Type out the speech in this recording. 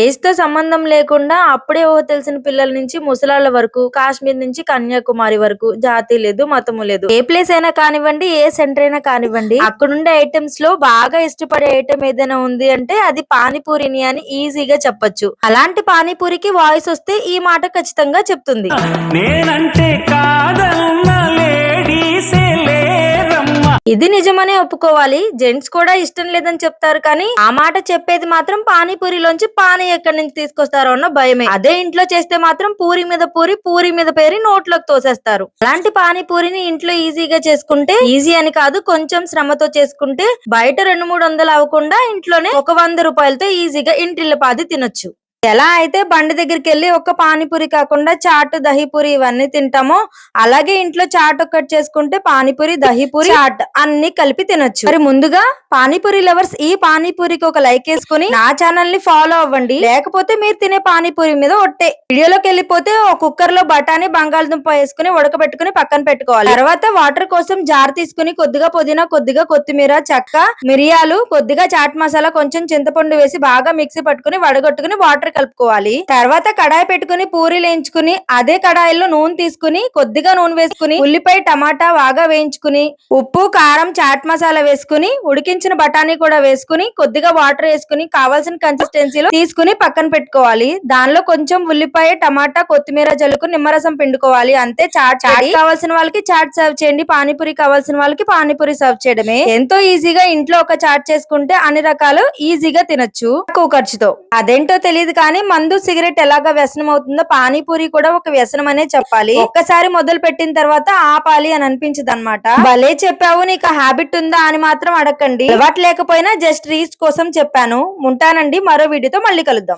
Age తో సంబంధం లేకుండా అప్పుడే ఊహ తెలిసిన పిల్లల నుంచి ముసలాళ్ళ వరకు, కాశ్మీర్ నుంచి కన్యాకుమారి వరకు జాతి లేదు, మతము లేదు. ఏ ప్లేస్ అయినా కానివ్వండి, ఏ సెంటర్ అయినా కానివ్వండి, అక్కడుండే ఐటమ్స్ లో బాగా ఇష్టపడే ఐటమ్ ఏదైనా ఉంది అంటే అది పానీపూరిని అని ఈజీగా చెప్పొచ్చు. అలాంటి పానీపూరికి వాయిస్ వస్తే ఈ మాట ఖచ్చితంగా చెప్తుంది. నేనంటే కాదన్న లేడీసే లేరమ్మా. ఇది నిజమనే ఒప్పుకోవాలి. జెంట్స్ కూడా ఇష్టం లేదని చెప్తారు, కానీ ఆ మాట చెప్పేది మాత్రం పానీపూరిలోంచి పానీ ఎక్కడి నుంచి తీసుకొస్తారో అన్న భయమే. అదే ఇంట్లో చేస్తే మాత్రం పూరి మీద పూరి, పూరి మీద పేరి నోట్లోకి తోసేస్తారు. అలాంటి పానీపూరిని ఇంట్లో ఈజీగా చేసుకుంటే, ఈజీ అని కాదు కొంచెం శ్రమతో చేసుకుంటే, బయట 200-300 అవ్వకుండా ఇంట్లోనే ఒక 100 రూపాయలతో ఈజీగా ఇంటిల్లిపాది తినొచ్చు. ఎలా అయితే బండి దగ్గరికి వెళ్ళి ఒక్క పానీపూరి కాకుండా చాట్, దహీపూరి ఇవన్నీ తింటామో, అలాగే ఇంట్లో చాట్ ఒక్కటి చేసుకుంటే పానీపూరి, దహీపూరి, చాట్ అన్ని కలిపి తినొచ్చు. మరి ముందుగా పానీపూరి లవర్స్ ఈ పానీపూరికి ఒక లైక్ వేసుకుని నా ఛానల్ ని ఫాలో అవ్వండి. లేకపోతే మీరు తినే పానీపూరి మీద ఒట్టే. వీడియోలోకి వెళ్ళిపోతే ఒక కుక్కర్ లో బఠానీ, బంగాళదుంప వేసుకుని ఉడకబెట్టుకుని పక్కన పెట్టుకోవాలి. తర్వాత వాటర్ కోసం జార్ తీసుకుని కొద్దిగా పుదీనా, కొద్దిగా కొత్తిమీర, చెక్క, మిరియాలు, కొద్దిగా చాట్ మసాలా, కొంచెం చింతపండు వేసి బాగా మిక్సీ పట్టుకుని వడగొట్టుకుని వాటర్ కలుపుకోవాలి. తర్వాత కడాయి పెట్టుకుని పూరీలు వేయించుకుని అదే కడాయిలో నూనె తీసుకుని కొద్దిగా నూనె వేసుకుని ఉల్లిపాయ, టమాటా బాగా వేయించుకుని ఉప్పు, కారం, చాట్ మసాలా వేసుకుని ఉడికించిన బఠానీ కూడా వేసుకుని కొద్దిగా వాటర్ వేసుకుని కావాల్సిన కన్సిస్టెన్సీలో తీసుకుని పక్కన పెట్టుకోవాలి. దానిలో కొంచెం ఉల్లిపాయ, టమాటా, కొత్తిమీర జల్లుకుని నిమ్మరసం పిండుకోవాలి. అంతే, చాట్ కావాల్సిన వాళ్ళకి చాట్ సర్వ్ చేయండి, పానీపూరి కావాల్సిన వాళ్ళకి పానీపూరి సర్వ్ చేయడమే. ఎంతో ఈజీగా ఇంట్లో ఒక చాట్ చేసుకుంటే అన్ని రకాలు ఈజీగా తినొచ్చు తక్కువ ఖర్చుతో. అదేంటో తెలియదు కానీ మందు, సిగరెట్ ఎలాగా వ్యసనం అవుతుందో పానీపూరి కూడా ఒక వ్యసనం అనే చెప్పాలి. ఒక్కసారి మొదలు పెట్టిన తర్వాత ఆపాలి అని అనిపించదు అనమాట. భలే చెప్పావు, నీకు హ్యాబిట్ ఉందా అని మాత్రం అడగండి. అలవాటు లేకపోయినా జస్ట్ రీచ్ కోసం చెప్పాను. ఉంటానండి, మరో వీడియోతో మళ్ళీ కలుద్దాం.